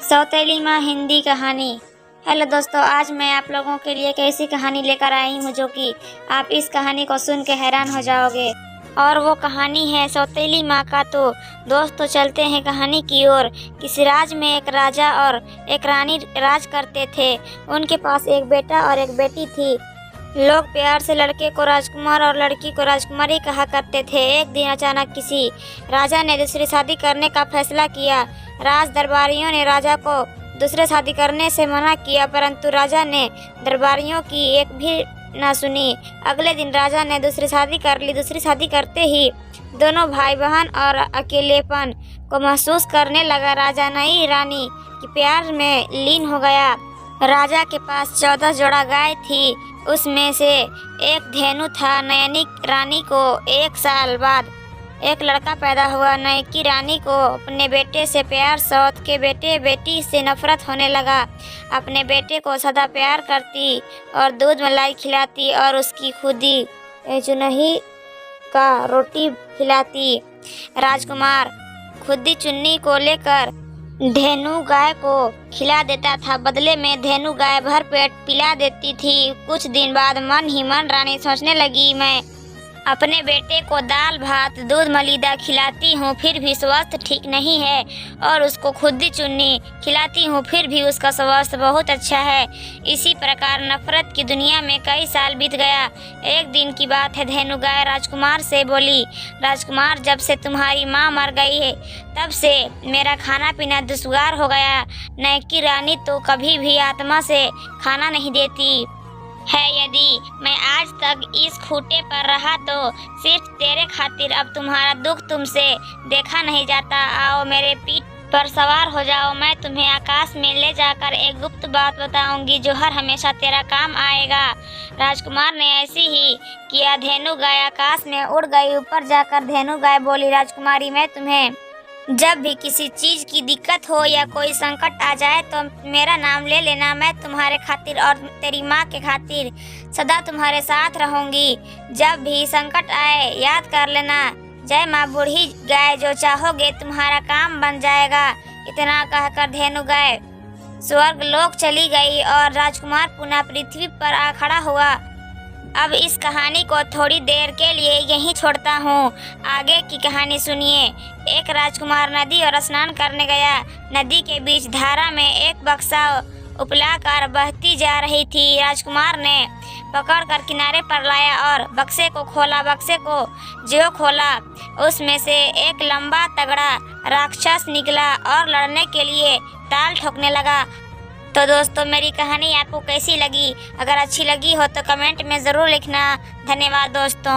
सौतेली माँ हिंदी कहानी। हेलो दोस्तों, आज मैं आप लोगों के लिए एक ऐसी कहानी लेकर आई हूँ जो कि आप इस कहानी को सुन के हैरान हो जाओगे। और वो कहानी है सौतेली माँ का। तो दोस्तों चलते हैं कहानी की ओर। किसी राज में एक राजा और एक रानी राज करते थे। उनके पास एक बेटा और एक बेटी थी। लोग प्यार से लड़के को राजकुमार और लड़की को राजकुमारी कहा करते थे। एक दिन अचानक किसी राजा ने दूसरी शादी करने का फैसला किया। राज दरबारियों ने राजा को दूसरे शादी करने से मना किया, परंतु राजा ने दरबारियों की एक भी न सुनी। अगले दिन राजा ने दूसरी शादी कर ली। दूसरी शादी करते ही दोनों भाई बहन और अकेलेपन को महसूस करने लगा। राजा नई रानी के प्यार में लीन हो गया। राजा के पास 14 जोड़ा गाय थी। उसमें से एक धेनु था। नयनी रानी को 1 साल बाद एक लड़का पैदा हुआ। नयकी रानी को अपने बेटे से प्यार, सौत के बेटे बेटी से नफरत होने लगा। अपने बेटे को सदा प्यार करती और दूध मलाई खिलाती और उसकी खुदी चुनही का रोटी खिलाती। राजकुमार खुदी चुन्नी को लेकर धेनु गाय को खिला देता था। बदले में धेनु गाय भर पेट पिला देती थी। कुछ दिन बाद मन ही मन रानी सोचने लगी, मैं अपने बेटे को दाल भात दूध मलीदा खिलाती हूँ फिर भी स्वास्थ्य ठीक नहीं है, और उसको खुदी चुन्नी खिलाती हूँ फिर भी उसका स्वास्थ्य बहुत अच्छा है। इसी प्रकार नफरत की दुनिया में कई साल बीत गया। एक दिन की बात है। धेनु गाय राजकुमार से बोली, राजकुमार, जब से तुम्हारी माँ मर गई है तब से मेरा खाना पीना दुश्वार हो गया। नयकी रानी तो कभी भी आत्मा से खाना नहीं देती है। यदि मैं आज तक इस खूंटे पर रहा तो सिर्फ तेरे खातिर। अब तुम्हारा दुख तुमसे देखा नहीं जाता। आओ मेरे पीठ पर सवार हो जाओ। मैं तुम्हें आकाश में ले जाकर एक गुप्त बात बताऊंगी जो हर हमेशा तेरा काम आएगा। राजकुमार ने ऐसे ही किया। धेनु गाय आकाश में उड़ गई। ऊपर जाकर धेनु गाय बोली, राजकुमारी, मैं तुम्हें जब भी किसी चीज की दिक्कत हो या कोई संकट आ जाए तो मेरा नाम ले लेना। मैं तुम्हारे खातिर और तेरी माँ के खातिर सदा तुम्हारे साथ रहूंगी। जब भी संकट आए याद कर लेना। जय माँ बूढ़ी गाय, जो चाहोगे तुम्हारा काम बन जाएगा। इतना कहकर धेनु गाय स्वर्ग लोक चली गई और राजकुमार पुनः पृथ्वी पर आ खड़ा हुआ। अब इस कहानी को थोड़ी देर के लिए यहीं छोड़ता हूँ। आगे की कहानी सुनिए। एक राजकुमार नदी और स्नान करने गया। नदी के बीच धारा में एक बक्सा उपलाकर बहती जा रही थी। राजकुमार ने पकड़कर किनारे पर लाया और बक्से को खोला। बक्से को जो खोला उसमें से एक लंबा तगड़ा राक्षस निकला और लड़ने के लिए ताल ठोकने लगा। तो दोस्तों, मेरी कहानी आपको कैसी लगी? अगर अच्छी लगी हो तो कमेंट में ज़रूर लिखना। धन्यवाद दोस्तों।